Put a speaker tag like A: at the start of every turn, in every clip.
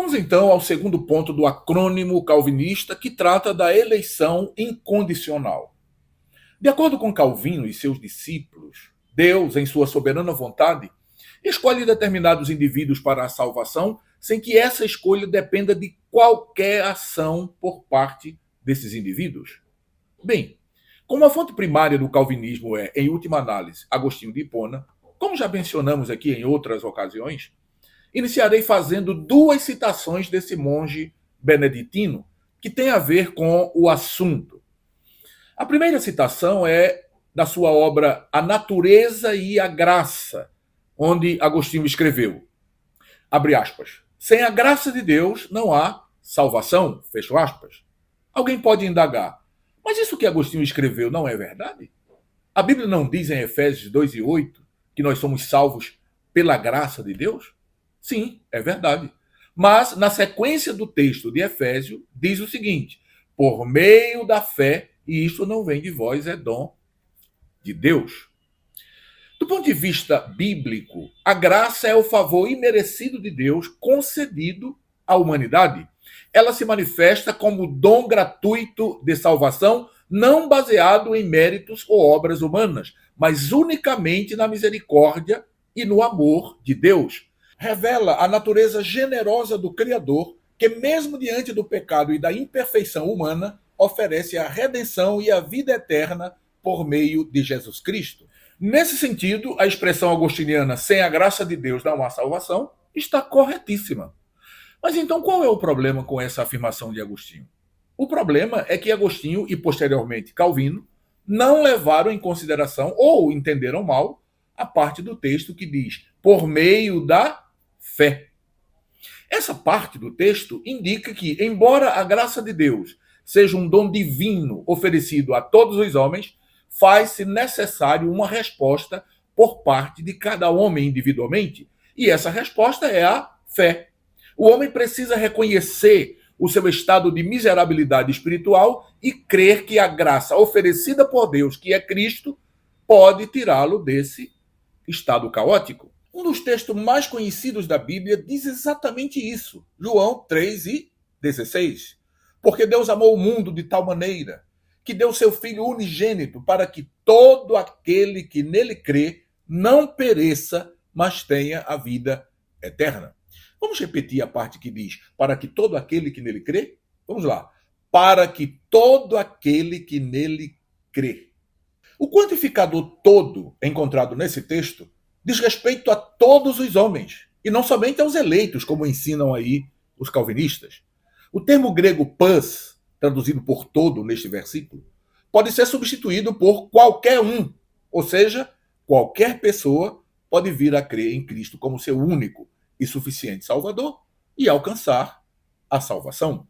A: Vamos então ao segundo ponto do acrônimo calvinista, que trata da eleição incondicional. De acordo com Calvino e seus discípulos, Deus, em sua soberana vontade, escolhe determinados indivíduos para a salvação sem que essa escolha dependa de qualquer ação por parte desses indivíduos. Bem, como a fonte primária do calvinismo é, em última análise, Agostinho de Hipona, como já mencionamos aqui em outras ocasiões, iniciarei fazendo duas citações desse monge beneditino que tem a ver com o assunto. A primeira citação é da sua obra A Natureza e a Graça, onde Agostinho escreveu, abre aspas, sem a graça de Deus não há salvação, fecho aspas. Alguém pode indagar, mas isso que Agostinho escreveu não é verdade? A Bíblia não diz em Efésios 2:8 que nós somos salvos pela graça de Deus? Sim, é verdade. Mas, na sequência do texto de Efésios, diz o seguinte, por meio da fé, e isto não vem de vós, é dom de Deus. Do ponto de vista bíblico, a graça é o favor imerecido de Deus concedido à humanidade. Ela se manifesta como dom gratuito de salvação, não baseado em méritos ou obras humanas, mas unicamente na misericórdia e no amor de Deus. Revela a natureza generosa do Criador, que mesmo diante do pecado e da imperfeição humana, oferece a redenção e a vida eterna por meio de Jesus Cristo. Nesse sentido, a expressão agostiniana sem a graça de Deus não há salvação está corretíssima. Mas então qual é o problema com essa afirmação de Agostinho? O problema é que Agostinho e posteriormente Calvino não levaram em consideração ou entenderam mal a parte do texto que diz por meio da fé. Essa parte do texto indica que, embora a graça de Deus seja um dom divino oferecido a todos os homens, faz-se necessário uma resposta por parte de cada homem individualmente. E essa resposta é a fé. O homem precisa reconhecer o seu estado de miserabilidade espiritual e crer que a graça oferecida por Deus, que é Cristo, pode tirá-lo desse estado caótico. Um dos textos mais conhecidos da Bíblia diz exatamente isso. João 3:16. Porque Deus amou o mundo de tal maneira que deu seu Filho unigênito para que todo aquele que nele crê não pereça, mas tenha a vida eterna. Vamos repetir a parte que diz, para que todo aquele que nele crê? Vamos lá. Para que todo aquele que nele crê. O quantificador todo encontrado nesse texto diz respeito a todos os homens, e não somente aos eleitos, como ensinam aí os calvinistas. O termo grego pans, traduzido por todo neste versículo, pode ser substituído por qualquer um, ou seja, qualquer pessoa pode vir a crer em Cristo como seu único e suficiente Salvador e alcançar a salvação.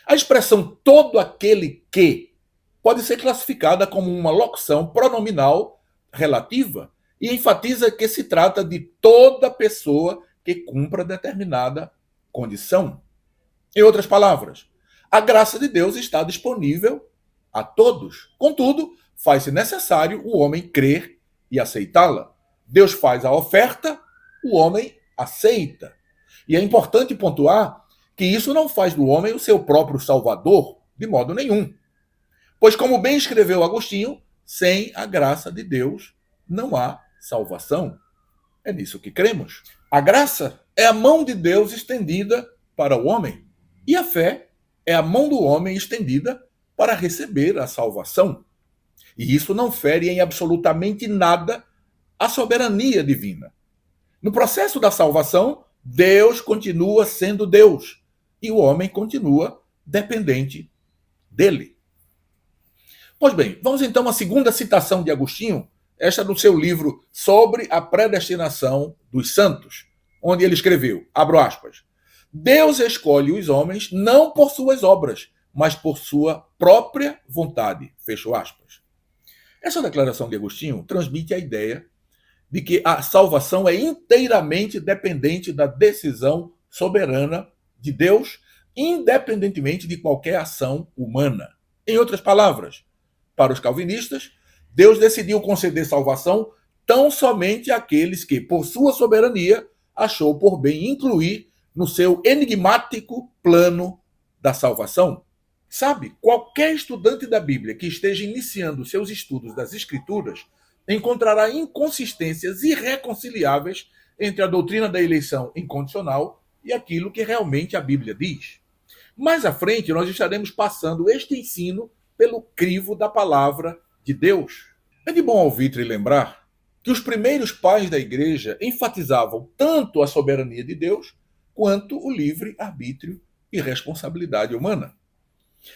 A: A expressão todo aquele que pode ser classificada como uma locução pronominal relativa e enfatiza que se trata de toda pessoa que cumpra determinada condição. Em outras palavras, a graça de Deus está disponível a todos. Contudo, faz-se necessário o homem crer e aceitá-la. Deus faz a oferta, o homem aceita. E é importante pontuar que isso não faz do homem o seu próprio salvador, de modo nenhum. Pois, como bem escreveu Agostinho, sem a graça de Deus não há salvação. É nisso que cremos. A graça é a mão de Deus estendida para o homem, e a fé é a mão do homem estendida para receber a salvação. E isso não fere em absolutamente nada a soberania divina. No processo da salvação, Deus continua sendo Deus e o homem continua dependente dele. Pois bem, vamos então à segunda citação de Agostinho, esta do seu livro Sobre a Predestinação dos Santos, onde ele escreveu, abro aspas, Deus escolhe os homens não por suas obras, mas por sua própria vontade, fecho aspas. Essa declaração de Agostinho transmite a ideia de que a salvação é inteiramente dependente da decisão soberana de Deus, independentemente de qualquer ação humana. Em outras palavras, para os calvinistas, Deus decidiu conceder salvação tão somente àqueles que, por sua soberania, achou por bem incluir no seu enigmático plano da salvação? Sabe, qualquer estudante da Bíblia que esteja iniciando seus estudos das Escrituras encontrará inconsistências irreconciliáveis entre a doutrina da eleição incondicional e aquilo que realmente a Bíblia diz. Mais à frente, nós estaremos passando este ensino pelo crivo da palavra de Deus. É de bom alvitre lembrar que os primeiros pais da igreja enfatizavam tanto a soberania de Deus quanto o livre-arbítrio e responsabilidade humana.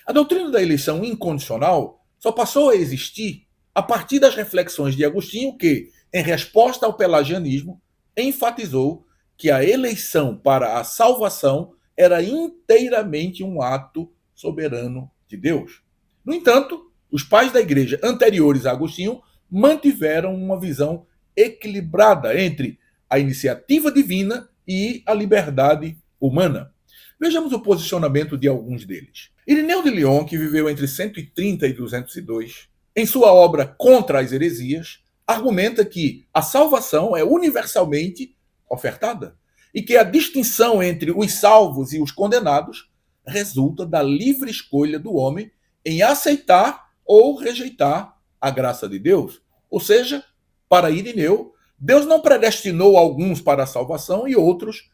A: A doutrina da eleição incondicional só passou a existir a partir das reflexões de Agostinho, que, em resposta ao pelagianismo, enfatizou que a eleição para a salvação era inteiramente um ato soberano de Deus. No entanto, os pais da igreja anteriores a Agostinho mantiveram uma visão equilibrada entre a iniciativa divina e a liberdade humana. Vejamos o posicionamento de alguns deles. Irineu de Lyon, que viveu entre 130 e 202, em sua obra Contra as Heresias, argumenta que a salvação é universalmente ofertada e que a distinção entre os salvos e os condenados resulta da livre escolha do homem em aceitar ou rejeitar a graça de Deus. Ou seja, para Irineu, Deus não predestinou alguns para a salvação e outros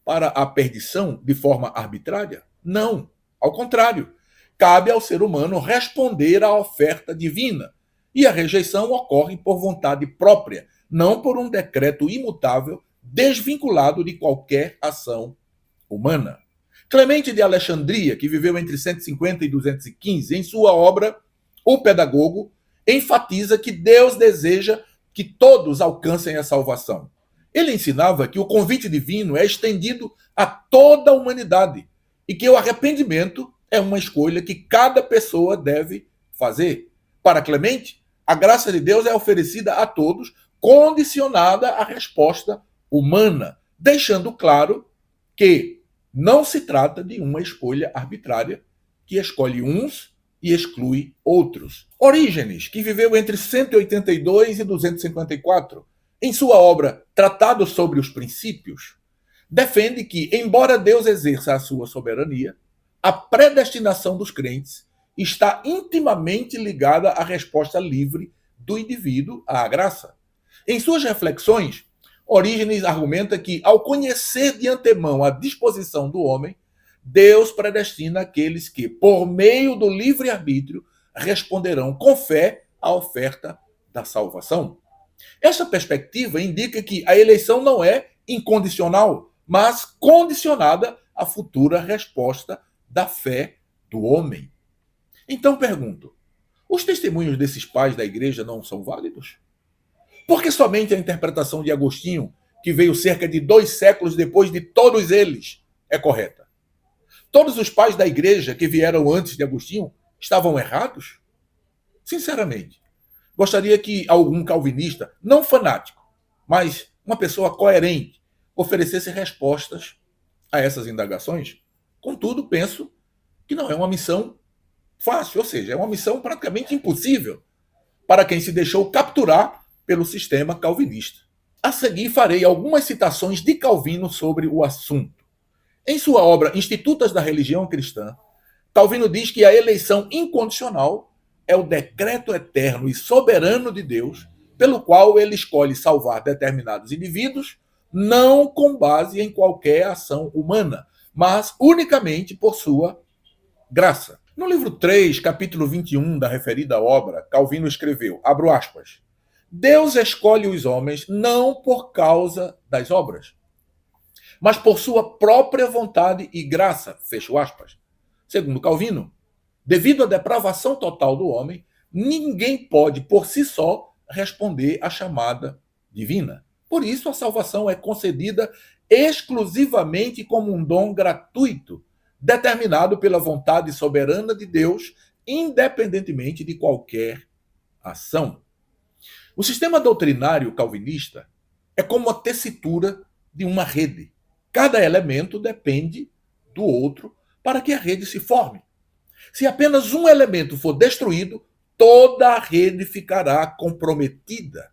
A: para a perdição de forma arbitrária. Não, ao contrário. Cabe ao ser humano responder à oferta divina, e a rejeição ocorre por vontade própria, não por um decreto imutável desvinculado de qualquer ação humana. Clemente de Alexandria, que viveu entre 150 e 215, em sua obra O Pedagogo, enfatiza que Deus deseja que todos alcancem a salvação. Ele ensinava que o convite divino é estendido a toda a humanidade e que o arrependimento é uma escolha que cada pessoa deve fazer. Para Clemente, a graça de Deus é oferecida a todos, condicionada à resposta humana, deixando claro que não se trata de uma escolha arbitrária que escolhe uns e exclui outros. Orígenes, que viveu entre 182 e 254, em sua obra Tratado sobre os Princípios, defende que, embora Deus exerça a sua soberania, a predestinação dos crentes está intimamente ligada à resposta livre do indivíduo à graça. Em suas reflexões, Orígenes argumenta que, ao conhecer de antemão a disposição do homem, Deus predestina aqueles que, por meio do livre-arbítrio, responderão com fé à oferta da salvação. Essa perspectiva indica que a eleição não é incondicional, mas condicionada à futura resposta da fé do homem. Então pergunto, os testemunhos desses pais da igreja não são válidos? Por que somente a interpretação de Agostinho, que veio cerca de 2 séculos depois de todos eles, é correta? Todos os pais da igreja que vieram antes de Agostinho estavam errados? Sinceramente, gostaria que algum calvinista, não fanático, mas uma pessoa coerente, oferecesse respostas a essas indagações. Contudo, penso que não é uma missão fácil, ou seja, é uma missão praticamente impossível para quem se deixou capturar pelo sistema calvinista. A seguir, farei algumas citações de Calvino sobre o assunto. Em sua obra Institutas da Religião Cristã, Calvino diz que a eleição incondicional é o decreto eterno e soberano de Deus, pelo qual ele escolhe salvar determinados indivíduos, não com base em qualquer ação humana, mas unicamente por sua graça. No livro 3, capítulo 21 da referida obra, Calvino escreveu, abro aspas, Deus escolhe os homens não por causa das obras, mas por sua própria vontade e graça, fecho aspas. Segundo Calvino, devido à depravação total do homem, ninguém pode, por si só, responder à chamada divina. Por isso, a salvação é concedida exclusivamente como um dom gratuito, determinado pela vontade soberana de Deus, independentemente de qualquer ação. O sistema doutrinário calvinista é como a tessitura de uma rede. Cada elemento depende do outro para que a rede se forme. Se apenas um elemento for destruído, toda a rede ficará comprometida.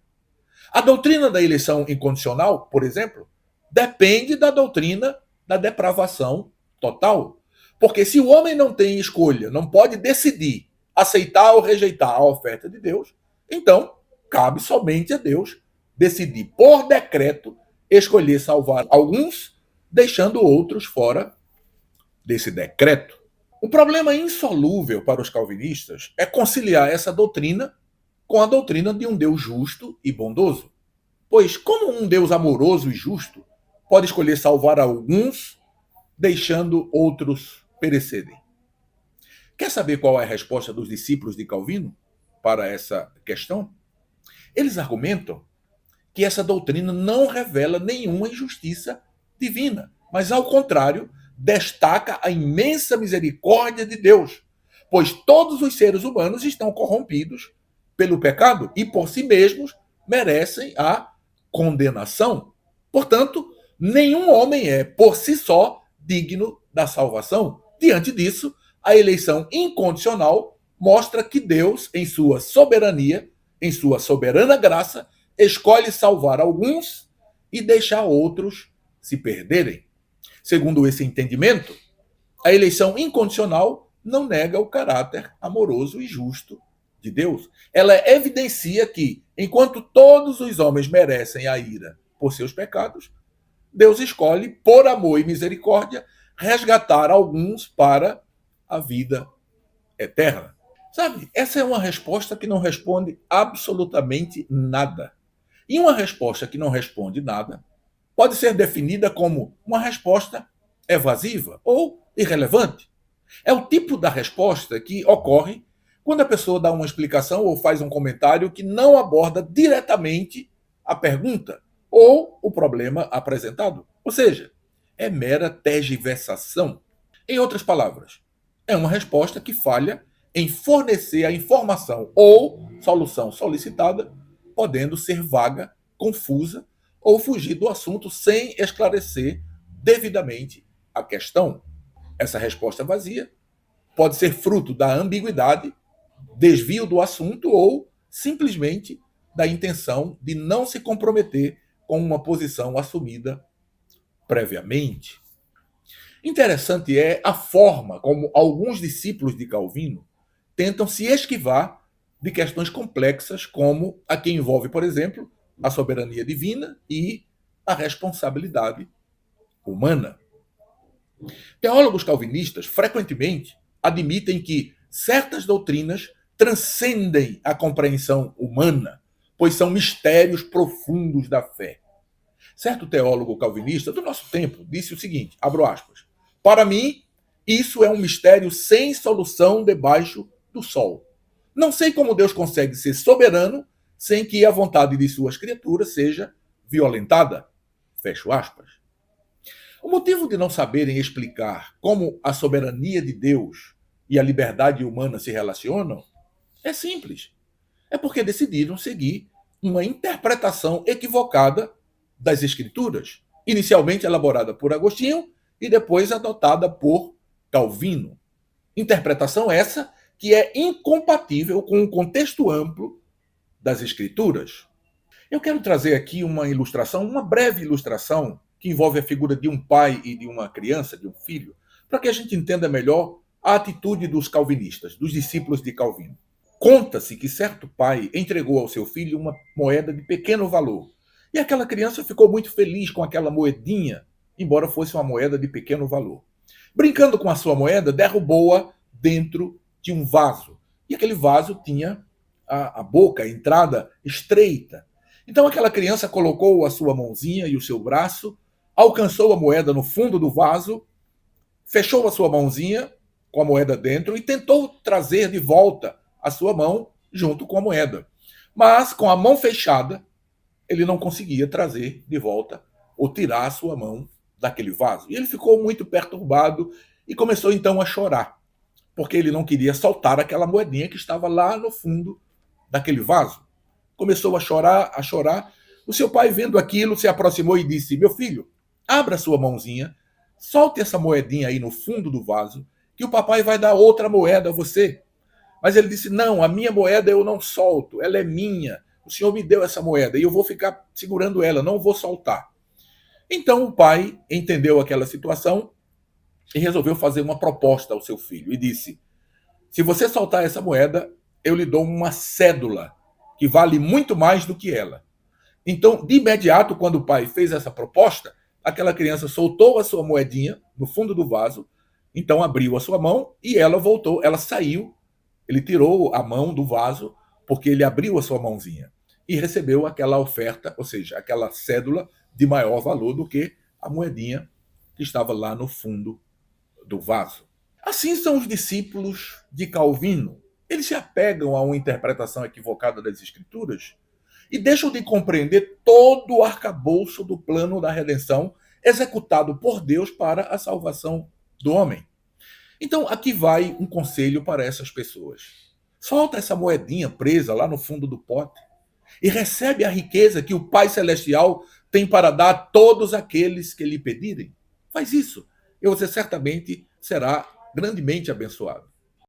A: A doutrina da eleição incondicional, por exemplo, depende da doutrina da depravação total. Porque se o homem não tem escolha, não pode decidir aceitar ou rejeitar a oferta de Deus, então cabe somente a Deus decidir por decreto escolher salvar alguns, deixando outros fora desse decreto. O problema insolúvel para os calvinistas é conciliar essa doutrina com a doutrina de um Deus justo e bondoso. Pois, como um Deus amoroso e justo pode escolher salvar alguns, deixando outros perecerem? Quer saber qual é a resposta dos discípulos de Calvino para essa questão? Eles argumentam que essa doutrina não revela nenhuma injustiça divina, mas, ao contrário, destaca a imensa misericórdia de Deus, pois todos os seres humanos estão corrompidos pelo pecado e, por si mesmos, merecem a condenação. Portanto, nenhum homem é, por si só, digno da salvação. Diante disso, a eleição incondicional mostra que Deus, em sua soberania, em sua soberana graça, escolhe salvar alguns e deixar outros se perderem. Segundo esse entendimento, a eleição incondicional não nega o caráter amoroso e justo de Deus. Ela evidencia que, enquanto todos os homens merecem a ira por seus pecados, Deus escolhe, por amor e misericórdia, resgatar alguns para a vida eterna. Sabe, essa é uma resposta que não responde absolutamente nada. E uma resposta que não responde nada pode ser definida como uma resposta evasiva ou irrelevante. É o tipo da resposta que ocorre quando a pessoa dá uma explicação ou faz um comentário que não aborda diretamente a pergunta ou o problema apresentado. Ou seja, é mera tergiversação. Em outras palavras, é uma resposta que falha em fornecer a informação ou solução solicitada, podendo ser vaga, confusa ou fugir do assunto sem esclarecer devidamente a questão. Essa resposta vazia pode ser fruto da ambiguidade, desvio do assunto ou simplesmente da intenção de não se comprometer com uma posição assumida previamente. Interessante é a forma como alguns discípulos de Calvino tentam se esquivar de questões complexas como a que envolve, por exemplo, a soberania divina e a responsabilidade humana. Teólogos calvinistas frequentemente admitem que certas doutrinas transcendem a compreensão humana, pois são mistérios profundos da fé. Certo teólogo calvinista do nosso tempo disse o seguinte, abro aspas, para mim, isso é um mistério sem solução debaixo do sol. Não sei como Deus consegue ser soberano sem que a vontade de suas criaturas seja violentada. Fecho aspas. O motivo de não saberem explicar como a soberania de Deus e a liberdade humana se relacionam é simples. É porque decidiram seguir uma interpretação equivocada das Escrituras, inicialmente elaborada por Agostinho e depois adotada por Calvino. Interpretação essa que é incompatível com o contexto amplo das Escrituras. Eu quero trazer aqui uma ilustração, uma breve ilustração, que envolve a figura de um pai e de uma criança, de um filho, para que a gente entenda melhor a atitude dos calvinistas, dos discípulos de Calvino. Conta-se que certo pai entregou ao seu filho uma moeda de pequeno valor. E aquela criança ficou muito feliz com aquela moedinha, embora fosse uma moeda de pequeno valor. Brincando com a sua moeda, derrubou-a dentro de um vaso. E aquele vaso tinha a boca, a entrada estreita. Então aquela criança colocou a sua mãozinha e o seu braço, alcançou a moeda no fundo do vaso, fechou a sua mãozinha com a moeda dentro e tentou trazer de volta a sua mão junto com a moeda. Mas com a mão fechada, ele não conseguia trazer de volta ou tirar a sua mão daquele vaso. E ele ficou muito perturbado e começou então a chorar, porque ele não queria soltar aquela moedinha que estava lá no fundo daquele vaso. Começou a chorar, a chorar. O seu pai, vendo aquilo, se aproximou e disse, meu filho, abra sua mãozinha, solte essa moedinha aí no fundo do vaso, que o papai vai dar outra moeda a você. Mas ele disse, não, a minha moeda eu não solto, ela é minha. O senhor me deu essa moeda e eu vou ficar segurando ela, não vou soltar. Então o pai entendeu aquela situação e resolveu fazer uma proposta ao seu filho e disse: se você soltar essa moeda, eu lhe dou uma cédula que vale muito mais do que ela. Então, de imediato, quando o pai fez essa proposta, aquela criança soltou a sua moedinha no fundo do vaso, então abriu a sua mão e ela voltou, ela saiu, ele tirou a mão do vaso, porque ele abriu a sua mãozinha e recebeu aquela oferta, ou seja, aquela cédula de maior valor do que a moedinha que estava lá no fundo do vaso. Assim são os discípulos de Calvino. Eles se apegam a uma interpretação equivocada das Escrituras e deixam de compreender todo o arcabouço do plano da redenção executado por Deus para a salvação do homem. Então, aqui vai um conselho para essas pessoas. Solta essa moedinha presa lá no fundo do pote e recebe a riqueza que o Pai Celestial tem para dar a todos aqueles que lhe pedirem. Faz isso e você certamente será grandemente abençoado.